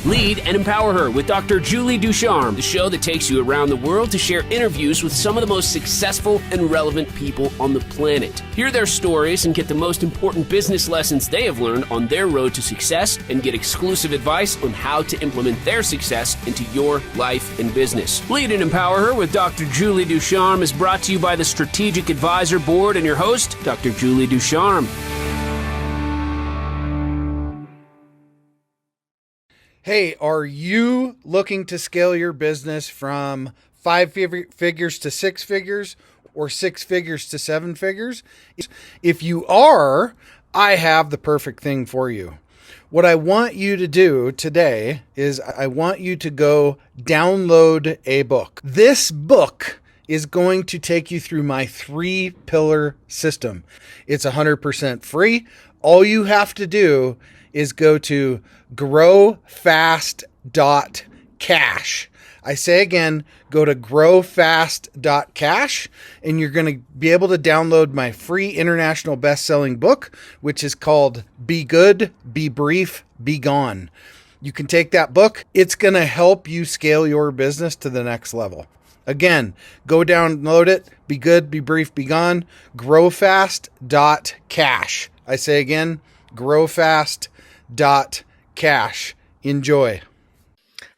Lead and Empower Her with Dr. Julie Ducharme, the show that takes you around the world to share interviews with some of the most successful and relevant people on the planet. Hear their stories and get the most important business lessons they have learned on their road to success and get exclusive advice on how to implement their success into your life and business. Lead and Empower Her with Dr. Julie Ducharme is brought to you by the Strategic Advisor Board and your host, Dr. Julie Ducharme. Hey, are you looking to scale your business from 5 figures to 6 figures or 6 figures to 7 figures? If you are, I have the perfect thing for you. What I want you to do today is I want you to go download a book. This book is going to take you through my 3-pillar system. It's 100% free. All you have to do is go to growfast.cash. I say again, go to growfast.cash and you're going to be able to download my free international best-selling book, which is called Be Good, Be Brief, Be Gone. You can take that book. It's going to help you scale your business to the next level. Again, go download it. Be good, be brief, be gone. Growfast.cash. I say again, growfast.cash. Enjoy.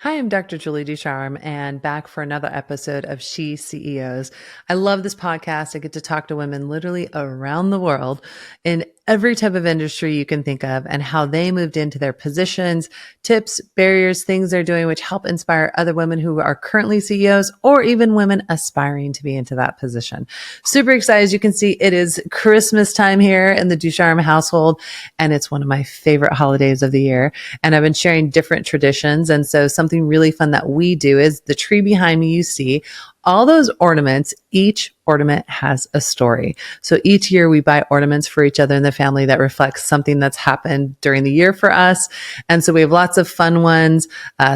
Hi, I'm Dr. Julie Ducharme and back for another episode of She CEOs. I love this podcast. I get to talk to women literally around the world in every type of industry you can think of and how they moved into their positions, tips, barriers, things they're doing, which help inspire other women who are currently CEOs or even women aspiring to be into that position. Super excited. As you can see, it is Christmas time here in the Ducharme household, and it's one of my favorite holidays of the year. And I've been sharing different traditions. And so something really fun that we do is the tree behind me you see, all those ornaments, each ornament has a story. So each year we buy ornaments for each other in the family that reflects something that's happened during the year for us. And so we have lots of fun ones,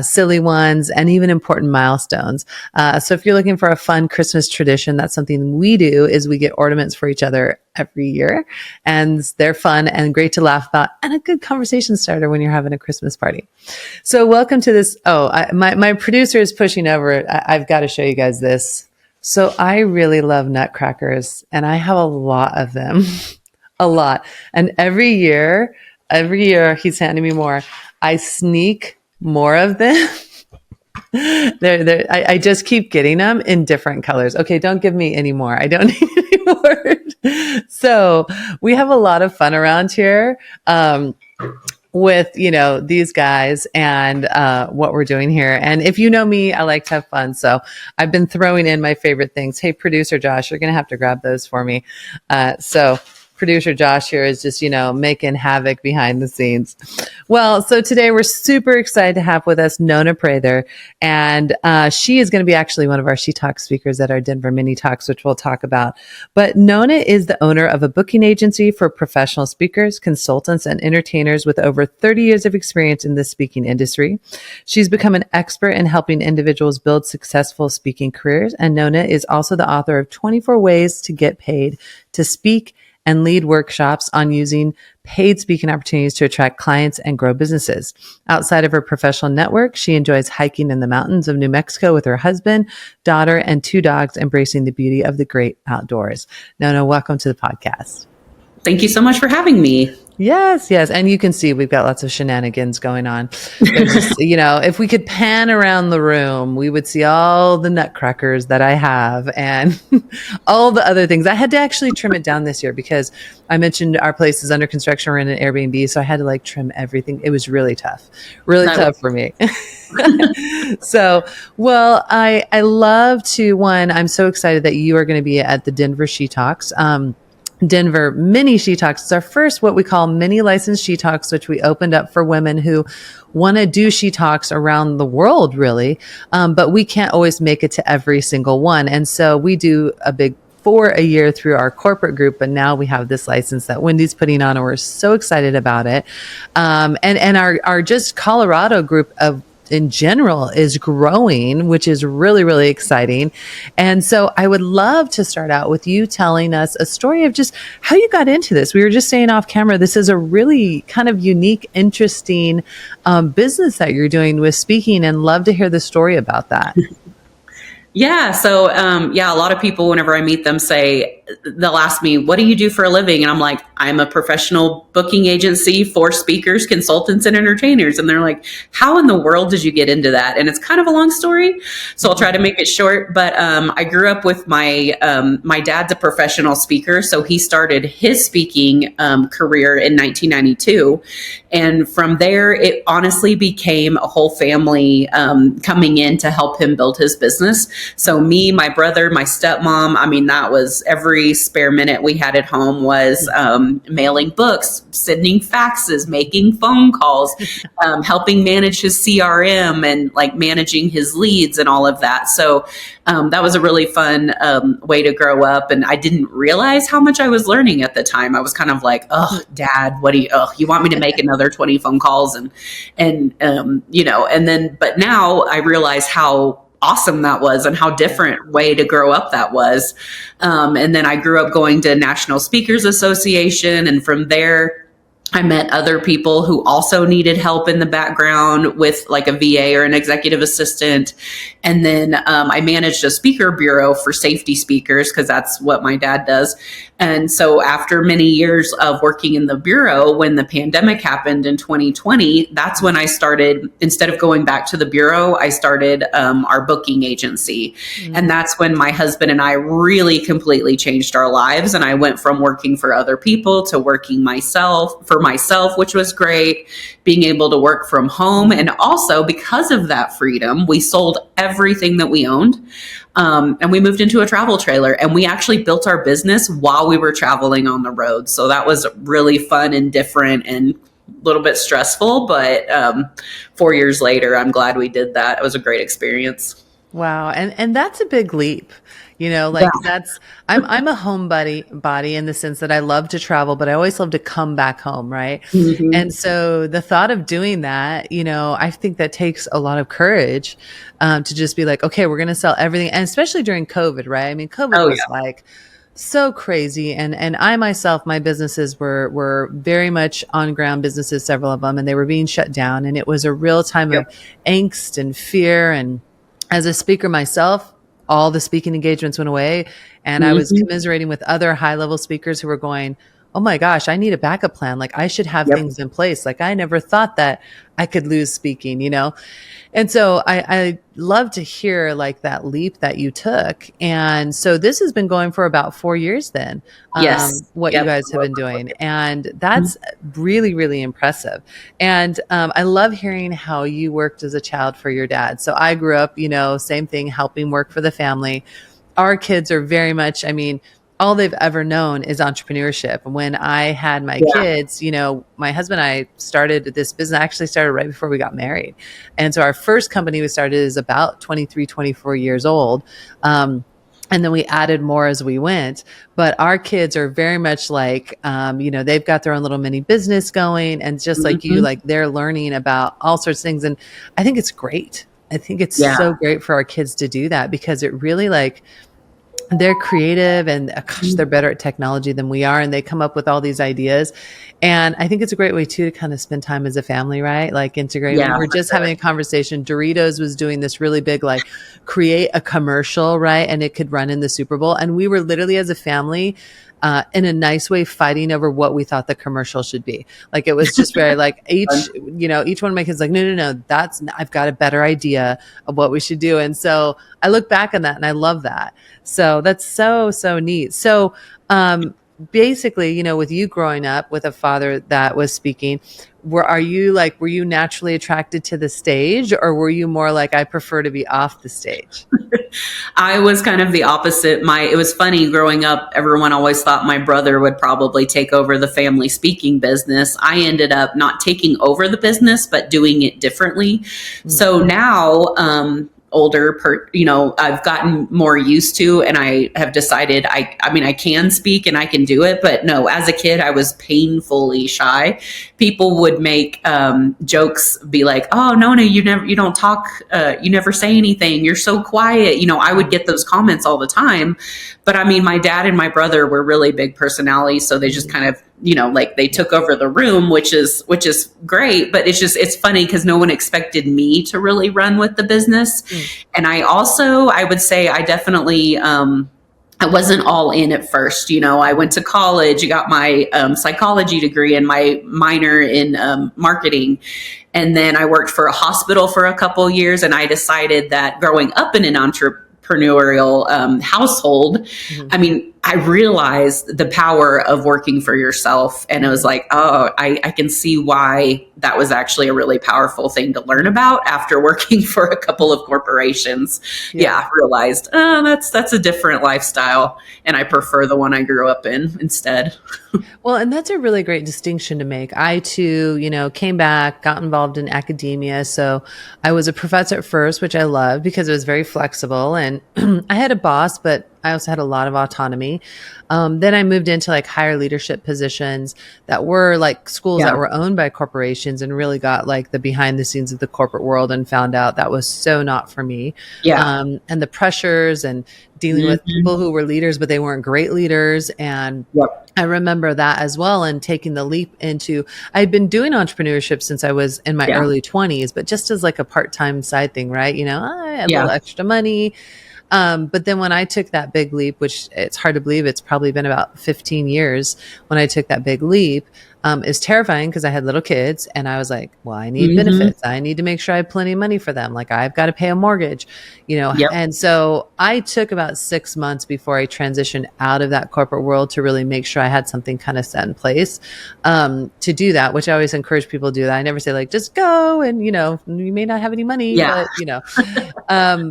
silly ones, and even important milestones. So if you're looking for a fun Christmas tradition, that's something we do is we get ornaments for each other every year. And they're fun and great to laugh about and a good conversation starter when you're having a Christmas party. So welcome to this. My producer is pushing over. I've got to show you guys this. So I really love nutcrackers and I have a lot of them, a lot. And every year he's handing me more. I sneak more of them. I just keep getting them in different colors. Okay, don't give me any more. I don't need any more. So we have a lot of fun around here. With, these guys and what we're doing here. And if you know me, I like to have fun. So I've been throwing in my favorite things. Hey, producer Josh, you're going to have to grab those for me. So producer Josh here is just, making havoc behind the scenes. Well, so today we're super excited to have with us Nona Prather. And she is going to be actually one of our She Talks speakers at our Denver Mini Talks, which we'll talk about. But Nona is the owner of a booking agency for professional speakers, consultants, and entertainers with over 30 years of experience in the speaking industry. She's become an expert in helping individuals build successful speaking careers. And Nona is also the author of 24 Ways to Get Paid to Speak and lead workshops on using paid speaking opportunities to attract clients and grow businesses. Outside of her professional network, she enjoys hiking in the mountains of New Mexico with her husband, daughter, and 2 dogs, embracing the beauty of the great outdoors. Nona, welcome to the podcast. Thank you so much for having me. Yes. And you can see we've got lots of shenanigans going on. Just, if we could pan around the room, we would see all the nutcrackers that I have and all the other things. I had to actually trim it down this year because I mentioned our place is under construction. We're in an Airbnb. So I had to trim everything. It was really tough for me. So, I love to, I'm so excited that you are going to be at the Denver She Talks. Denver Mini She Talks. It's our first what we call mini licensed She Talks, which we opened up for women who want to do She Talks around the world, really. But we can't always make it to every single one. And so we do a big 4 a year through our corporate group, but now we have this license that Wendy's putting on, and we're so excited about it. And our just Colorado group of in general is growing, which is really, really exciting. And so I would love to start out with you telling us a story of just how you got into this. We were just saying off camera, this is a really kind of unique, interesting business that you're doing with speaking, and love to hear the story about that. Yeah. So, a lot of people, whenever I meet them, they'll ask me, what do you do for a living? And I'm like, I'm a professional booking agency for speakers, consultants, and entertainers. And they're like, how in the world did you get into that? And it's kind of a long story, so I'll try to make it short. But I grew up with my dad's a professional speaker. So he started his speaking career in 1992. And from there, it honestly became a whole family coming in to help him build his business. So me, my brother, my stepmom, I mean, that was every spare minute we had at home was mailing books, sending faxes, making phone calls, helping manage his CRM and like managing his leads and all of that. So that was a really fun way to grow up. And I didn't realize how much I was learning at the time. I was kind of like, oh, Dad, you want me to make another 20 phone calls? And then, but now I realize how awesome that was and how different way to grow up that was. And then I grew up going to National Speakers Association. And from there, I met other people who also needed help in the background with like a VA or an executive assistant. And then I managed a speaker bureau for safety speakers because that's what my dad does. And so after many years of working in the bureau, when the pandemic happened in 2020, that's when I started, instead of going back to the bureau, I started our booking agency. Mm-hmm. And that's when my husband and I really completely changed our lives. And I went from working for other people to working for myself, which was great, being able to work from home. And also because of that freedom, we sold everything that we owned. And we moved into a travel trailer, and we actually built our business while we were traveling on the road. So that was really fun and different and a little bit stressful. But 4 years later, I'm glad we did that. It was a great experience. Wow. And that's a big leap. I'm a homebody in the sense that I love to travel, but I always love to come back home. Right. Mm-hmm. And so the thought of doing that, I think that takes a lot of courage, to just be like, okay, we're going to sell everything. And especially during COVID, right? I mean, COVID was like so crazy. And I myself, my businesses were very much on ground businesses, several of them, and they were being shut down. And it was a real time of angst and fear. And as a speaker myself, all the speaking engagements went away. And I was commiserating with other high level speakers who were going, oh my gosh, I need a backup plan. Like I should have things in place. Like I never thought that I could lose speaking, And so I love to hear like that leap that you took. And so this has been going for about 4 years then. Yes. What you guys have been doing. And that's really, really impressive. And I love hearing how you worked as a child for your dad. So I grew up, same thing, helping work for the family. Our kids are very much, all they've ever known is entrepreneurship. When I had my kids, my husband and I started this business. I actually started right before we got married. And so our first company we started is about 23, 24 years old. And then we added more as we went. But our kids are very much like, they've got their own little mini business going. And just like you, like they're learning about all sorts of things. And I think it's great. I think it's so great for our kids to do that because it really they're creative and they're better at technology than we are. And they come up with all these ideas. And I think it's a great way too, to kind of spend time as a family, right? Like integrate. We were just having a conversation. Doritos was doing this really big, like create a commercial, right? And it could run in the Super Bowl. And we were literally as a family, in a nice way, fighting over what we thought the commercial should be. Like it was just very like each one of my kids like, no, I've got a better idea of what we should do. And so I look back on that and I love that. So that's so neat. So, basically, with you growing up with a father that was speaking, were you naturally attracted to the stage, or were you more like, I prefer to be off the stage? I was kind of the opposite. It was funny growing up. Everyone always thought my brother would probably take over the family speaking business. I ended up not taking over the business, but doing it differently. Mm-hmm. So now, older, I've gotten more used to, and I have decided I mean, I can speak and I can do it, but no, as a kid, I was painfully shy. People would make jokes, be like, "Oh, Nona, you don't talk, you never say anything. You're so quiet." I would get those comments all the time. But I mean, my dad and my brother were really big personalities, so they just kind of, like they took over the room, which is great. But it's funny because no one expected me to really run with the business. And I would say I definitely, I wasn't all in at first. I went to college, I got my psychology degree and my minor in marketing. And then I worked for a hospital for a couple of years. And I decided that growing up in an entrepreneurial household, I mean, I realized the power of working for yourself. And it was like, oh, I can see why that was actually a really powerful thing to learn about after working for a couple of corporations. Yeah, realized, that's a different lifestyle. And I prefer the one I grew up in instead. Well, and that's a really great distinction to make. I too, came back, got involved in academia. So I was a professor at first, which I loved because it was very flexible. And I had a boss, but I also had a lot of autonomy. Then I moved into like higher leadership positions that were like schools that were owned by corporations, and really got like the behind the scenes of the corporate world and found out that was so not for me. And the pressures and dealing with people who were leaders, but they weren't great leaders. And I remember that as well. And taking the leap into, I'd been doing entrepreneurship since I was in my early 20s, but just as like a part-time side thing, right? I had a little extra money. But then when I took that big leap, which it's hard to believe, it's probably been about 15 years when I took that big leap, is terrifying because I had little kids and I was like, well, I need benefits. I need to make sure I have plenty of money for them. Like I've got to pay a mortgage, And so I took about 6 months before I transitioned out of that corporate world to really make sure I had something kind of set in place, to do that, which I always encourage people to do that. I never say like, just go and, you may not have any money, but,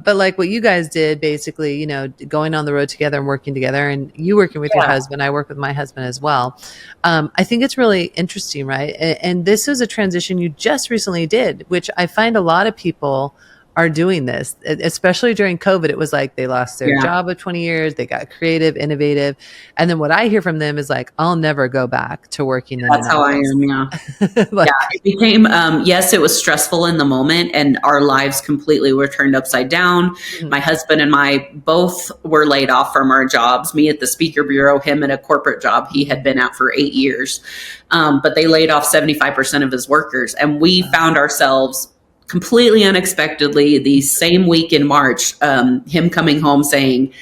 but like what you guys did basically, going on the road together and working together, and you working with your husband, I work with my husband as well. I think it's really interesting, right? And this is a transition you just recently did, which I find a lot of people are doing this, especially during COVID. It was like they lost their job of 20 years. They got creative, innovative. And then what I hear from them is like, I'll never go back to working in That's how I am. Yeah. It became, yes, it was stressful in the moment and our lives completely were turned upside down. My husband and I both were laid off from our jobs, me at the speaker bureau, him at a corporate job he had been at for 8 years. But they laid off 75% of his workers. And we found ourselves completely unexpectedly the same week in March, him coming home saying,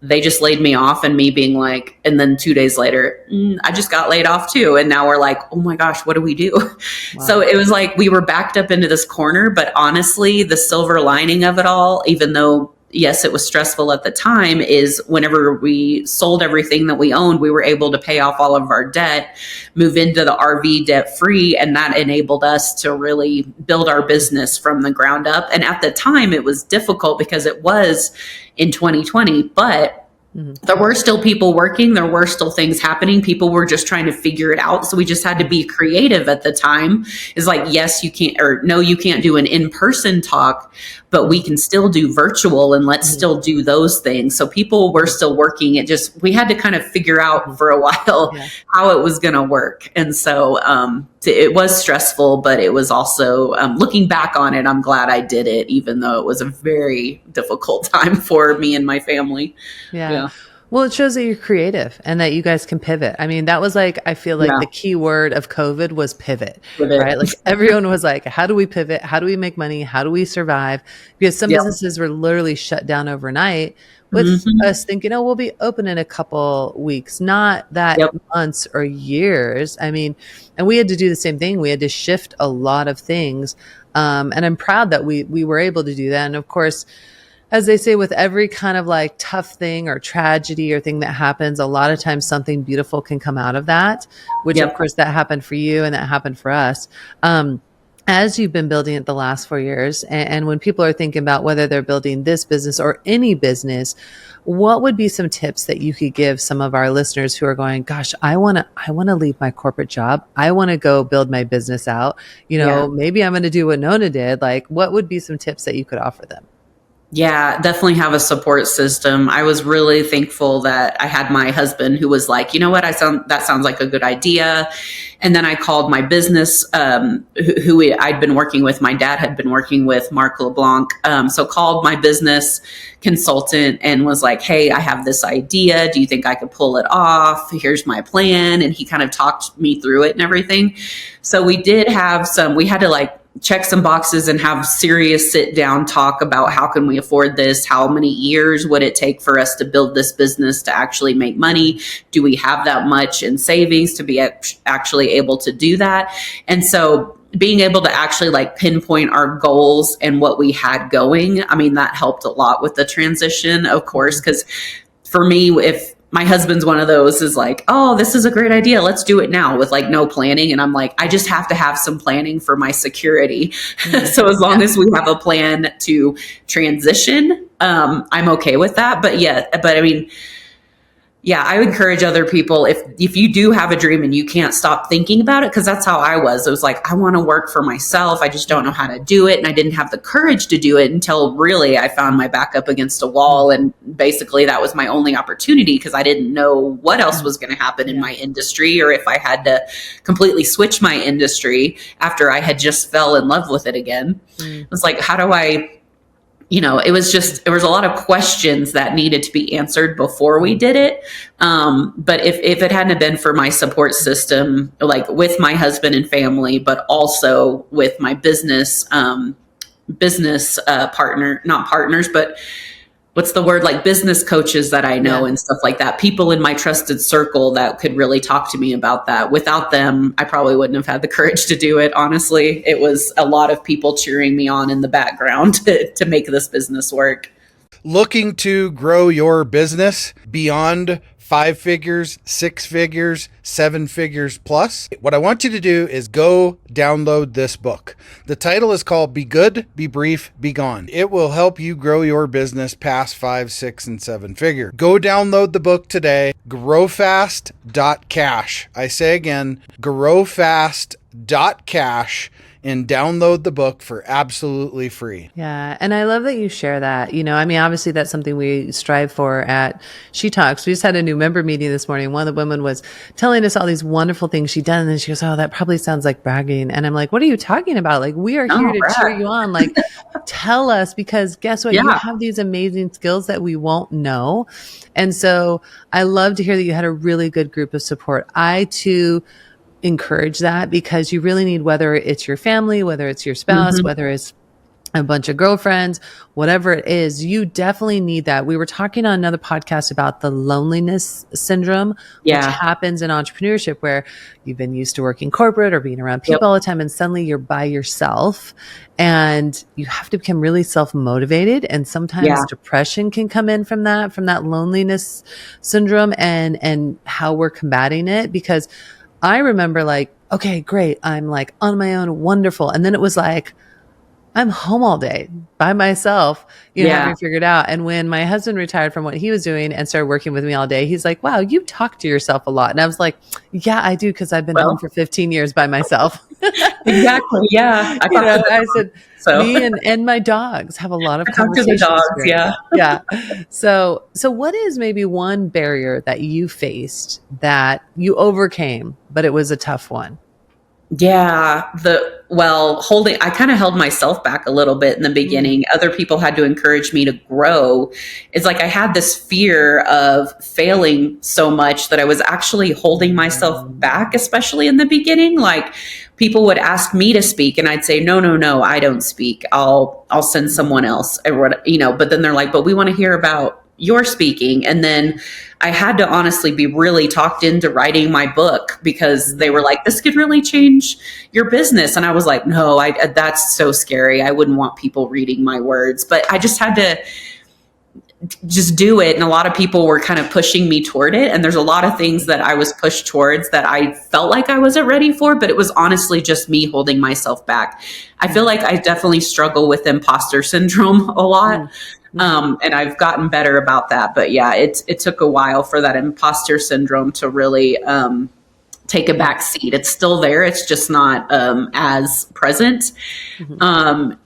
they just laid me off, and me being like, and then 2 days later, I just got laid off too. And now we're like, oh my gosh, what do we do? Wow. So it was like we were backed up into this corner. But honestly, the silver lining of it all, even though yes, it was stressful at the time, is whenever we sold everything that we owned, we were able to pay off all of our debt, move into the RV debt free. And that enabled us to really build our business from the ground up. And at the time it was difficult because it was in 2020, but there were still people working. There were still things happening. People were just trying to figure it out. So we just had to be creative at the time. It's like, yes, you can't, or no, you can't do an in-person talk, but we can still do virtual, and let's still do those things. So people were still working. We had to kind of figure out for a while how it was going to work. And so it was stressful, but it was also, looking back on it, I'm glad I did it, even though it was a very difficult time for me and my family. Yeah. Well, it shows that you're creative and that you guys can pivot. I mean, that was like, I feel like the key word of COVID was pivot, right? Like everyone was like, how do we pivot? How do we make money? How do we survive? Because some businesses were literally shut down overnight, with us thinking, oh, we'll be open in a couple weeks, not that months or years. I mean, and we had to do the same thing. We had to shift a lot of things. And I'm proud that we were able to do that. And of course, as they say, with every kind of like tough thing or tragedy or thing that happens, a lot of times something beautiful can come out of that, which of course that happened for you and that happened for us. As you've been building it the last 4 years, and when people are thinking about whether they're building this business or any business, what would be some tips that you could give some of our listeners who are going, gosh, I want to leave my corporate job. I want to go build my business out. Maybe I'm going to do what Nona did. Like, what would be some tips that you could offer them? Yeah, definitely have a support system. I was really thankful that I had my husband who was like, you know what, that sounds like a good idea. And then I called my business, I'd been working with. My dad had been working with, Mark LeBlanc. So called my business consultant and was like, hey, I have this idea. Do you think I could pull it off? Here's my plan. And he kind of talked me through it and everything. So we had to like check some boxes and have serious sit down talk about how can we afford this? How many years would it take for us to build this business to actually make money? Do we have that much in savings to be actually able to do that? And so being able to actually like pinpoint our goals and what we had going, I mean, that helped a lot with the transition, of course, because for me, if my husband's one of those is like, oh, this is a great idea, let's do it now, with like no planning. And I'm like, I just have to have some planning for my security. So as long as we have a plan to transition, I'm okay with that. But I mean, yeah, I would encourage other people, if you do have a dream and you can't stop thinking about it, because that's how I was. It was like, I want to work for myself. I just don't know how to do it. And I didn't have the courage to do it until really I found my back up against a wall. And basically that was my only opportunity, because I didn't know what else was going to happen in my industry, or if I had to completely switch my industry after I had just fell in love with it again. It was like, how do I... there was a lot of questions that needed to be answered before we did it. But if it hadn't been for my support system, like with my husband and family, but also with my business partner, not partners, but what's the word, like business coaches that I know and stuff like that, people in my trusted circle that could really talk to me about that. Without them, I probably wouldn't have had the courage to do it. Honestly, it was a lot of people cheering me on in the background to make this business work. Looking to grow your business beyond 5 figures, 6 figures, 7 figures plus? What I want you to do is go download this book. The title is called Be Good, Be Brief, Be Gone. It will help you grow your business past 5, 6, and 7 figure. Go download the book today. Growfast.cash. I say again, growfast.cash. And download the book for absolutely free. Yeah. And I love that you share that. I mean, obviously that's something we strive for at She Talks. We just had a new member meeting this morning. One of the women was telling us all these wonderful things she'd done. And then she goes, oh, that probably sounds like bragging. And I'm like, what are you talking about? Like, we are here to cheer you on. Like, tell us, because guess what? You have these amazing skills that we won't know. And so I love to hear that you had a really good group of support. I too encourage that, because you really need, whether it's your family, whether it's your spouse, whether it's a bunch of girlfriends, whatever it is, you definitely need that. We were talking on another podcast about the loneliness syndrome, which happens in entrepreneurship, where you've been used to working corporate or being around people all the time, and suddenly you're by yourself and you have to become really self-motivated. And sometimes depression can come in from that loneliness syndrome, and how we're combating it. Because I remember like, okay, great, I'm like on my own, wonderful. And then it was like, I'm home all day by myself, having figured out. And when my husband retired from what he was doing and started working with me all day, he's like, wow, you talk to yourself a lot. And I was like, yeah, I do, because I've been home for 15 years by myself. Exactly. Yeah. I said, me and my dogs have a lot of conversations. Talk to the dogs, yeah. So what is maybe one barrier that you faced that you overcame, but it was a tough one? Yeah. I kind of held myself back a little bit in the beginning. Other people had to encourage me to grow. It's like I had this fear of failing so much that I was actually holding myself back, especially in the beginning. Like, people would ask me to speak and I'd say, no, I don't speak. I'll send someone else, but then they're like, but we want to hear about your speaking. And then I had to honestly be really talked into writing my book, because they were like, this could really change your business. And I was like, no, that's so scary. I wouldn't want people reading my words, but I just had to just do it. And a lot of people were kind of pushing me toward it. And there's a lot of things that I was pushed towards that I felt like I wasn't ready for, but it was honestly just me holding myself back. I feel like I definitely struggle with imposter syndrome a lot. And I've gotten better about that. But yeah, it took a while for that imposter syndrome to really take a back seat. It's still there. It's just not as present. And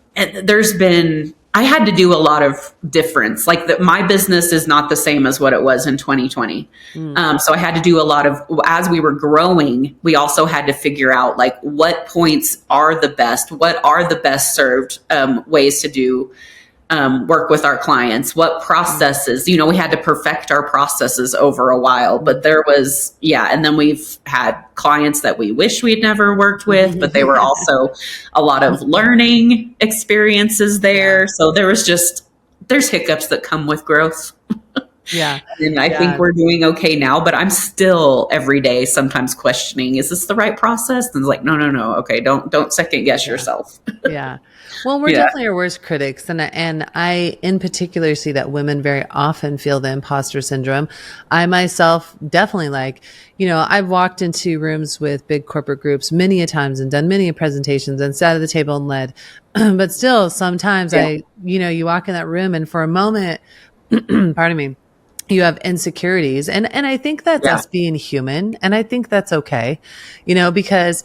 there's been I had to do a lot of difference. Like my business is not the same as what it was in 2020. So I had to do a lot of, as we were growing, we also had to figure out like what points are the best, what are the best served ways to do work with our clients, what processes, we had to perfect our processes over a while, but there was, and then we've had clients that we wish we'd never worked with, but they were also a lot of learning experiences there. So there's hiccups that come with growth. Yeah. And I think we're doing okay now, but I'm still every day sometimes questioning, is this the right process? And it's like, no. Okay. Don't second guess yourself. Yeah. Well, we're definitely our worst critics. And I in particular see that women very often feel the imposter syndrome. I myself definitely I've walked into rooms with big corporate groups many a times and done many presentations and sat at the table and led. But still sometimes you walk in that room and for a moment, pardon me, you have insecurities. And I think that's us being human. And I think that's okay, because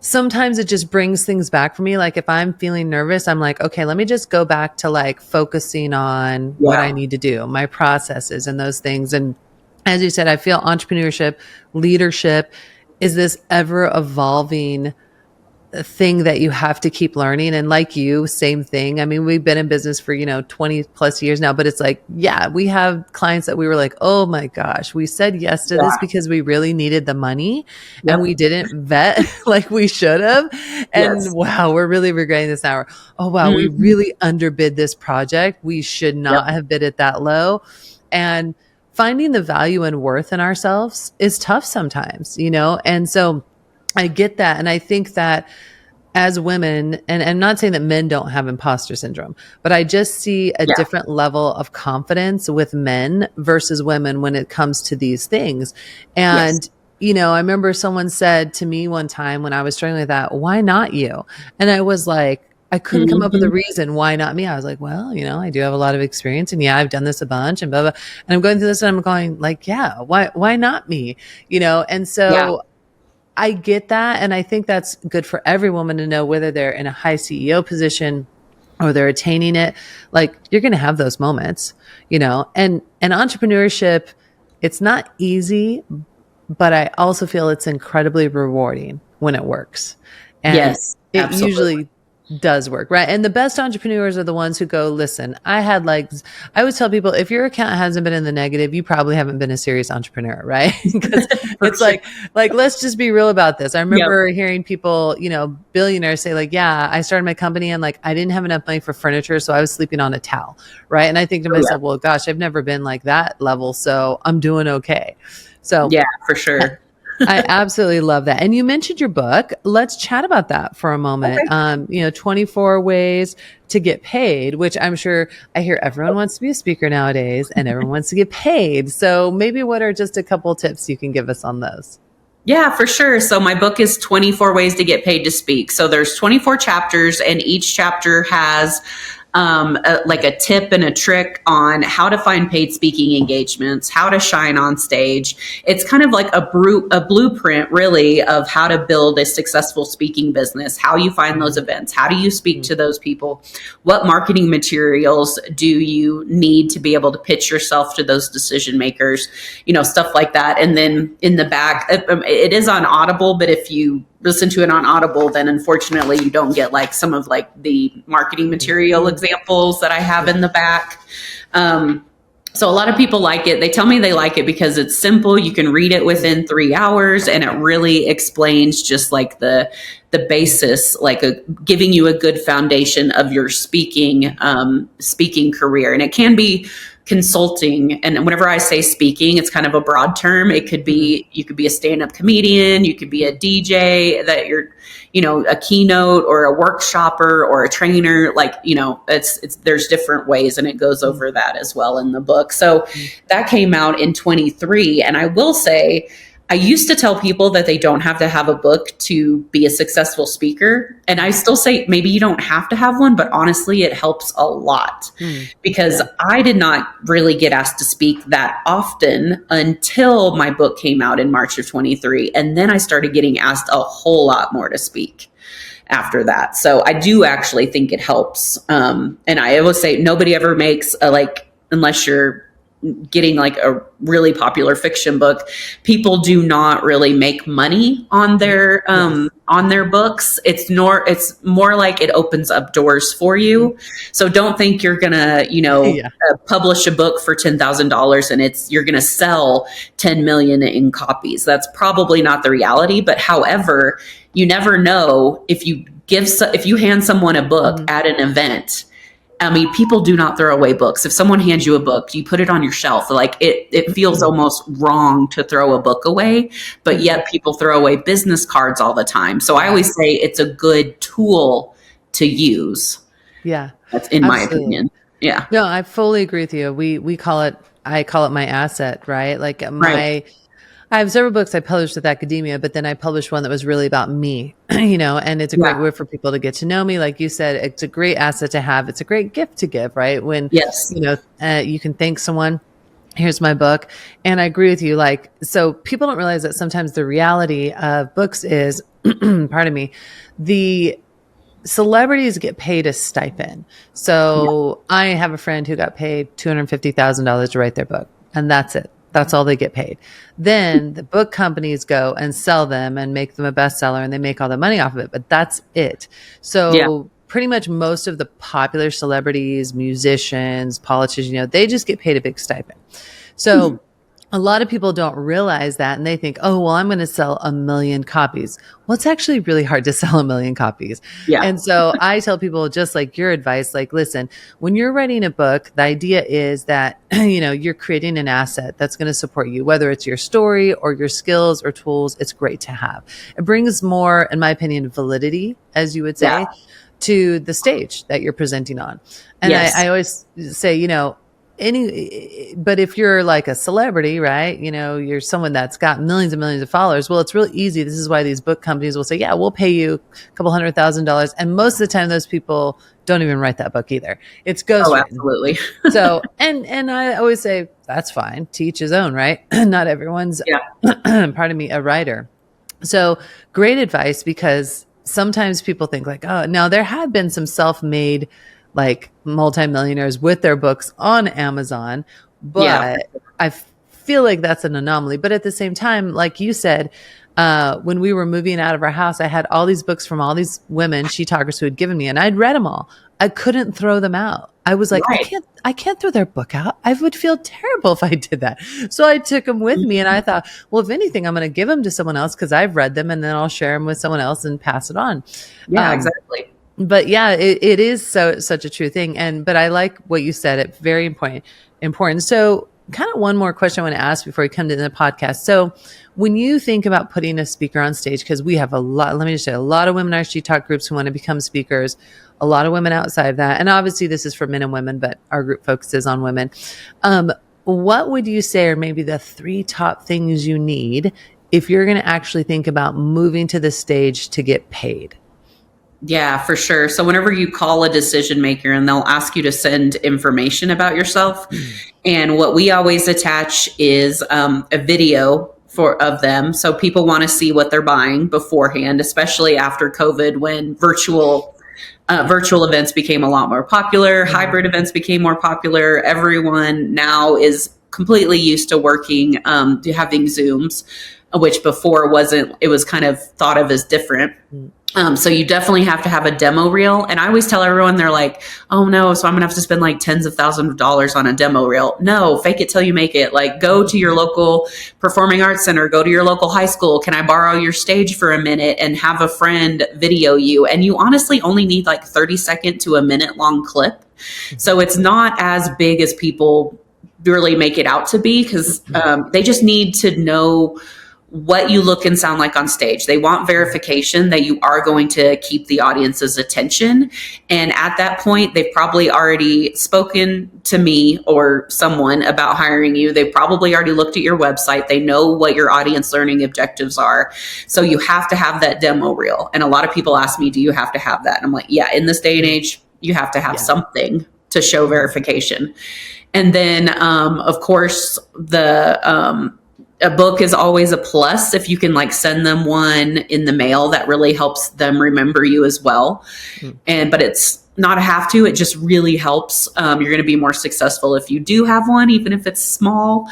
sometimes it just brings things back for me. Like if I'm feeling nervous, I'm like, okay, let me just go back to like focusing on what I need to do, my processes and those things. And as you said, I feel entrepreneurship, leadership is this ever evolving thing that you have to keep learning. And like you, same thing. I mean, we've been in business for, 20 plus years now, but it's like, we have clients that we were like, oh my gosh, we said yes to this because we really needed the money and we didn't vet like we should have. And wow, we're really regretting this now. Oh wow, we really underbid this project. We should not have bid it that low. And finding the value and worth in ourselves is tough sometimes, And so I get that. And I think that as women, and I'm not saying that men don't have imposter syndrome, but I just see a different level of confidence with men versus women when it comes to these things. And, I remember someone said to me one time when I was struggling with that, why not you? And I was like, I couldn't come up with a reason why not me. I was like, well, I do have a lot of experience and I've done this a bunch and blah, blah. And I'm going through this and I'm going like, why not me? And so I get that. And I think that's good for every woman to know whether they're in a high CEO position or they're attaining it. Like you're going to have those moments, and entrepreneurship, it's not easy, but I also feel it's incredibly rewarding when it works. And it usually does work, right? And the best entrepreneurs are the ones who go, listen, I always tell people, if your account hasn't been in the negative, you probably haven't been a serious entrepreneur, right? Because it's like, let's just be real about this. I remember hearing people, billionaires say like, I started my company and like, I didn't have enough money for furniture. So I was sleeping on a towel. Right. And I think to myself, well, gosh, I've never been like that level. So I'm doing okay. So yeah, for sure. I absolutely love that. And you mentioned your book. Let's chat about that for a moment. Okay. 24 ways to get paid, which I'm sure I hear everyone wants to be a speaker nowadays and everyone wants to get paid. So maybe what are just a couple tips you can give us on those? Yeah, for sure. So my book is 24 ways to get paid to speak. So there's 24 chapters and each chapter has a tip and a trick on how to find paid speaking engagements, how to shine on stage. It's kind of like a blueprint really of how to build a successful speaking business, how you find those events, how do you speak to those people, what marketing materials do you need to be able to pitch yourself to those decision makers, stuff like that. And then in the back, it is on Audible, but if you listen to it on Audible, then unfortunately you don't get like some of like the marketing material examples that I have in the back. So a lot of people like it. They tell me they like it because it's simple. You can read it within 3 hours and it really explains just like the basis, giving you a good foundation of your speaking career. And it can be consulting. And whenever I say speaking, it's kind of a broad term. It could be, you could be a stand-up comedian, you could be a DJ that you're, a keynote or a workshopper or a trainer, there's different ways and it goes over that as well in the book. So that came out in 23. And I will say, I used to tell people that they don't have to have a book to be a successful speaker. And I still say maybe you don't have to have one, but honestly, it helps a lot because I did not really get asked to speak that often until my book came out in March of 23. And then I started getting asked a whole lot more to speak. after that. So I do actually think it helps. And I always say nobody ever makes unless you're getting like a really popular fiction book, people do not really make money on their books. It's more like it opens up doors for you. So don't think you're gonna, publish a book for $10,000 and you're gonna sell 10 million in copies. That's probably not the reality. But however, you never know if you hand someone a book at an event. I mean, people do not throw away books. If someone hands you a book, you put it on your shelf. Like it feels almost wrong to throw a book away, but yet people throw away business cards all the time. So I always say it's a good tool to use. Yeah. That's in my opinion. Yeah. No, I fully agree with you. I call it my asset, right? Like I have several books I published with academia, but then I published one that was really about me, and it's a great way for people to get to know me. Like you said, it's a great asset to have. It's a great gift to give, right? When, you can thank someone, here's my book. And I agree with you. Like, so people don't realize that sometimes the reality of books is, pardon me, the celebrities get paid a stipend. So I have a friend who got paid $250,000 to write their book, and that's it. That's all they get paid. Then the book companies go and sell them and make them a bestseller, and they make all the money off of it. But that's it. So pretty much most of the popular celebrities, musicians, politicians, they just get paid a big stipend. So a lot of people don't realize that, and they think, oh, well, I'm going to sell 1 million copies. Well, it's actually really hard to sell 1 million copies. Yeah. And so I tell people, just like your advice, like, listen, when you're writing a book, the idea is that, you're creating an asset that's going to support you, whether it's your story or your skills or tools. It's great to have. It brings more, in my opinion, validity, as you would say, to the stage that you're presenting on. And I always say, but if you're like a celebrity, right, you're someone that's got millions and millions of followers. Well, it's really easy. This is why these book companies will say, yeah, we'll pay you a couple $100,000. And most of the time, those people don't even write that book either. It's ghostwritten. Oh, absolutely. So, and I always say, that's fine. To each his own, right? Not everyone's, pardon me, a writer. So great advice, because sometimes people think like, oh, now there have been some self-made like multimillionaires with their books on Amazon, but I feel like that's an anomaly. But at the same time, like you said, when we were moving out of our house, I had all these books from all these women, she-talkers, who had given me, and I'd read them all. I couldn't throw them out. I was like, I can't throw their book out. I would feel terrible if I did that. So I took them with me, and I thought, well, if anything, I'm going to give them to someone else because I've read them, and then I'll share them with someone else and pass it on. Yeah, exactly. But yeah, it is such a true thing. But I like what you said. It's very important. So kind of one more question I want to ask before we come to the podcast. So when you think about putting a speaker on stage, because we have a lot of women in our She Talk groups who want to become speakers, a lot of women outside of that. And obviously this is for men and women, but our group focuses on women. What would you say are maybe the 3 top things you need if you're going to actually think about moving to the stage to get paid? Yeah, for sure. So whenever you call a decision maker and they'll ask you to send information about yourself, and what we always attach is a video of them. So people want to see what they're buying beforehand, especially after COVID, when virtual events became a lot more popular. Hybrid events became more popular. Everyone now is completely used to working, to having Zooms, which before wasn't, it was kind of thought of as different. So you definitely have to have a demo reel. And I always tell everyone, they're like, oh no, so I'm gonna have to spend like tens of thousands of dollars on a demo reel. No, fake it till you make it. Like, go to your local performing arts center, go to your local high school. Can I borrow your stage for a minute and have a friend video you? And you honestly only need like 30-second to a minute long clip. So it's not as big as people really make it out to be, because they just need to know what you look and sound like on stage. They want verification that you are going to keep the audience's attention. And at that point, they've probably already spoken to me or someone about hiring you. They've probably already looked at your website. They know what your audience learning objectives are. So you have to have that demo reel. And a lot of people ask me, do you have to have that? And I'm like, yeah, in this day and age, you have to have something to show verification. And then, of course, a book is always a plus. If you can like send them one in the mail, that really helps them remember you as well. But it's not a have to, it just really helps. You're going to be more successful if you do have one, even if it's small.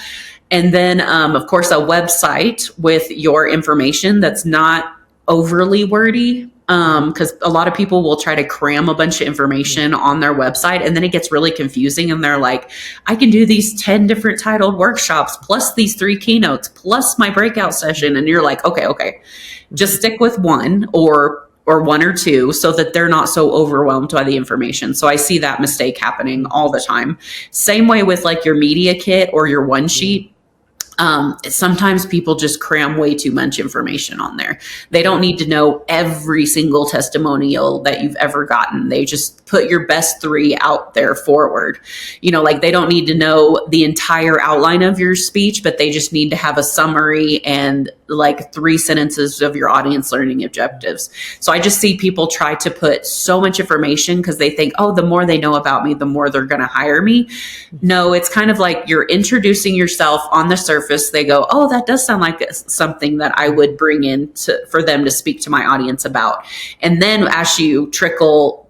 And then, of course, a website with your information that's not overly wordy. Because a lot of people will try to cram a bunch of information on their website, and then it gets really confusing. And they're like, I can do these 10 different titled workshops, plus these 3 keynotes, plus my breakout session. And you're like, okay, just stick with one or 1 or 2 so that they're not so overwhelmed by the information. So I see that mistake happening all the time. Same way with like your media kit or your one sheet. Sometimes people just cram way too much information on there. They don't need to know every single testimonial that you've ever gotten. They just put your best 3 out there forward. Like they don't need to know the entire outline of your speech, but they just need to have a summary and like 3 sentences of your audience learning objectives. So I just see people try to put so much information because they think, oh, the more they know about me, the more they're going to hire me. No, it's kind of like you're introducing yourself on the surface. They go, oh, that does sound like something that I would bring in for them to speak to my audience about. And then as you trickle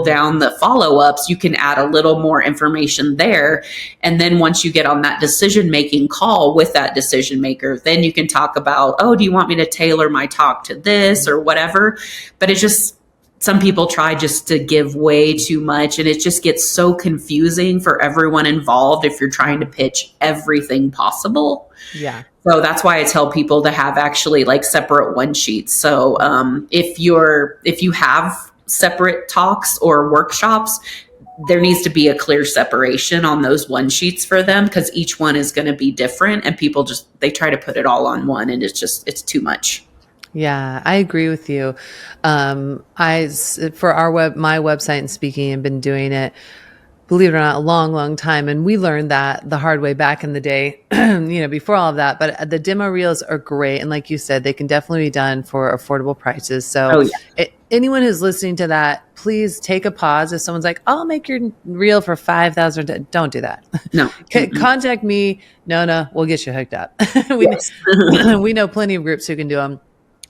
down the follow-ups, you can add a little more information there. And then once you get on that decision-making call with that decision maker, then you can talk about, oh, do you want me to tailor my talk to this or whatever? But it's just, some people try just to give way too much, and it just gets so confusing for everyone involved if you're trying to pitch everything possible. Yeah. So that's why I tell people to have actually like separate one sheets. So if you have separate talks or workshops, there needs to be a clear separation on those one sheets for them, because each one is going to be different, and people they try to put it all on one, and it's too much. Yeah, I agree with you. For my website and speaking, I've been doing it, believe it or not, a long, long time. And we learned that the hard way back in the day, before all of that. But the demo reels are great. And like you said, they can definitely be done for affordable prices. So anyone who's listening to that, please take a pause. If someone's like, I'll make your reel for $5,000, don't do that. No. Contact me, Nona, we'll get you hooked up. We know plenty of groups who can do them.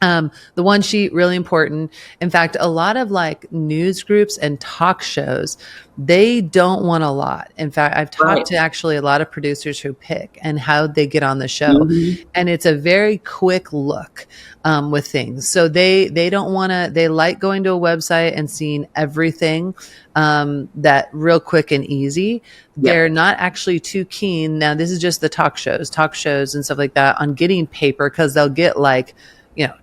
The one sheet, really important. In fact, a lot of like news groups and talk shows, they don't want a lot. In fact, I've talked to actually a lot of producers who pick and how they get on the show. Mm-hmm. And it's a very quick look with things. So they don't want to, they like going to a website and seeing everything that real quick and easy. They're not actually too keen. Now, this is just the talk shows and stuff like that on getting paper, because they'll get like,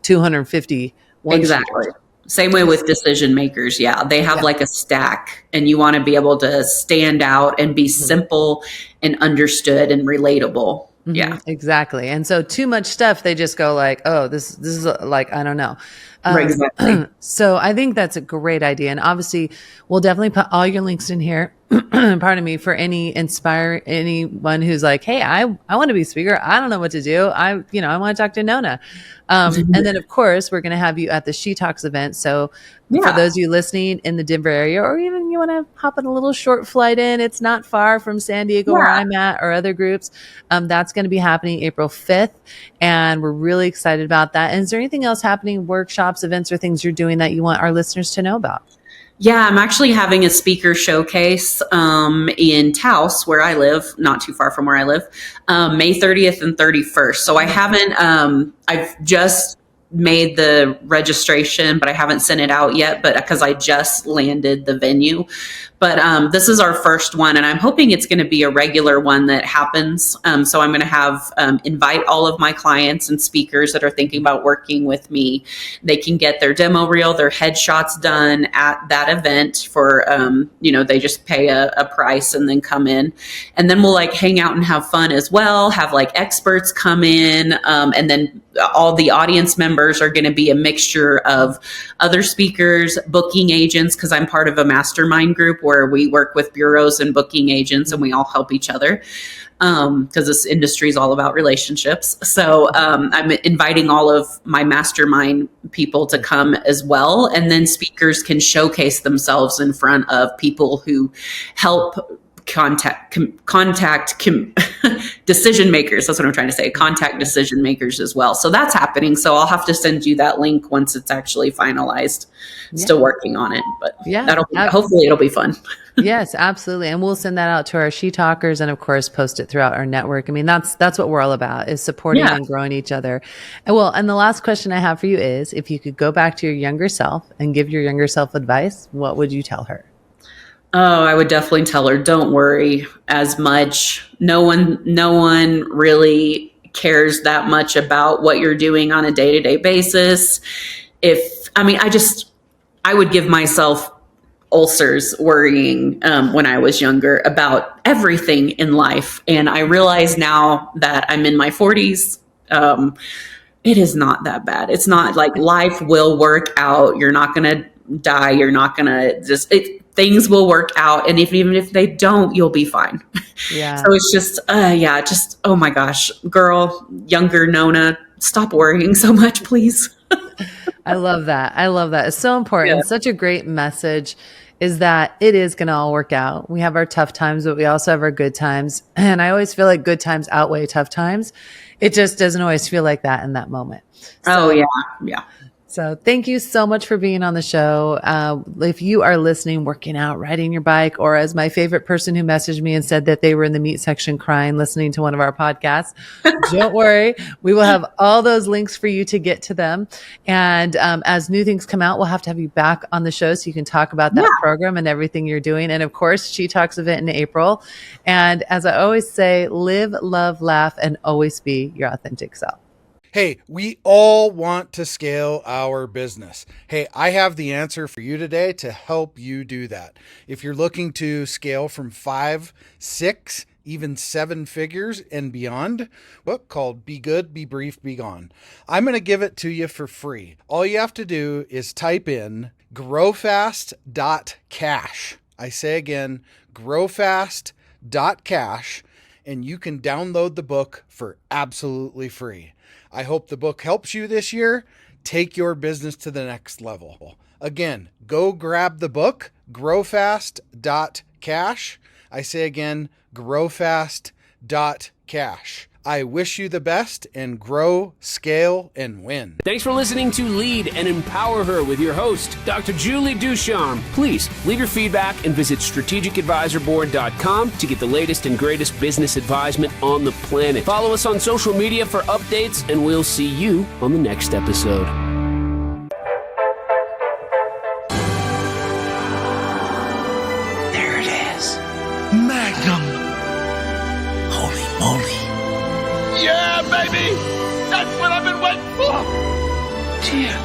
250. Exactly. Same way with decision makers. Yeah. They have like a stack, and you want to be able to stand out and be simple and understood and relatable. Mm-hmm. Yeah, exactly. And so too much stuff, they just go like, oh, this is like, I don't know. Exactly. So I think that's a great idea. And obviously we'll definitely put all your links in here. Pardon me, for anyone who's like, hey, I want to be a speaker. I don't know what to do. I want to talk to Nona. And then of course we're going to have you at the She Talks event. So for those of you listening in the Denver area, or even you want to hop on a little short flight in, it's not far from San Diego where I'm at, or other groups. That's going to be happening April 5th. And we're really excited about that. And is there anything else happening, workshops, events, or things you're doing that you want our listeners to know about? Yeah, I'm actually having a speaker showcase in Taos, where I live, not too far from where I live, May 30th and 31st. So I haven't, I've just made the registration, but I haven't sent it out yet, but because I just landed the venue. But this is our first one, and I'm hoping it's going to be a regular one that happens. So I'm going to have invite all of my clients and speakers that are thinking about working with me. They can get their demo reel, their headshots done at that event for, they just pay a price and then come in. And then we'll like hang out and have fun as well, have like experts come in, and then all the audience members are going to be a mixture of other speakers, booking agents, because I'm part of a mastermind group where we work with bureaus and booking agents, and we all help each other, because this industry is all about relationships. So I'm inviting all of my mastermind people to come as well. And then speakers can showcase themselves in front of people who help contact decision makers. That's what I'm trying to say. Contact decision makers as well. So that's happening. So I'll have to send you that link once it's actually finalized. Still working on it, but hopefully it'll be fun. Yes, absolutely. And we'll send that out to our She Talkers and of course post it throughout our network. I mean, that's what we're all about, is supporting and growing each other. And the last question I have for you is, if you could go back to your younger self and give your younger self advice, what would you tell her? Oh, I would definitely tell her, don't worry as much. No one really cares that much about what you're doing on a day-to-day basis. I would give myself ulcers worrying when I was younger about everything in life. And I realize now that I'm in my 40s, it is not that bad. It's not like life will work out. You're not going to die. You're not going to things will work out. And even if they don't, you'll be fine. Yeah. So it's just, oh my gosh, girl, younger Nona, stop worrying so much, please. I love that. It's so important. Yeah. Such a great message is that it is going to all work out. We have our tough times, but we also have our good times. And I always feel like good times outweigh tough times. It just doesn't always feel like that in that moment. So, yeah. So thank you so much for being on the show. If you are listening, working out, riding your bike, or as my favorite person who messaged me and said that they were in the meat section crying, listening to one of our podcasts, don't worry. We will have all those links for you to get to them. And as new things come out, we'll have to have you back on the show so you can talk about that program and everything you're doing. And of course, She Talks event in April. And as I always say, live, love, laugh, and always be your authentic self. Hey, we all want to scale our business. Hey, I have the answer for you today to help you do that. If you're looking to scale from 5, 6, even 7 figures and beyond, book called Be Good, Be Brief, Be Gone. I'm going to give it to you for free. All you have to do is type in growfast.cash. I say again, growfast.cash, and you can download the book for absolutely free. I hope the book helps you this year. Take your business to the next level. Again, go grab the book, growfast.cash. I say again, growfast.cash. I wish you the best and grow, scale, and win. Thanks for listening to Lead and Empower Her with your host, Dr. Julie Ducharme. Please leave your feedback and visit strategicadvisorboard.com to get the latest and greatest business advisement on the planet. Follow us on social media for updates, and we'll see you on the next episode. There it is. Magnum. Holy moly. Yeah, baby! That's what I've been waiting for! Dear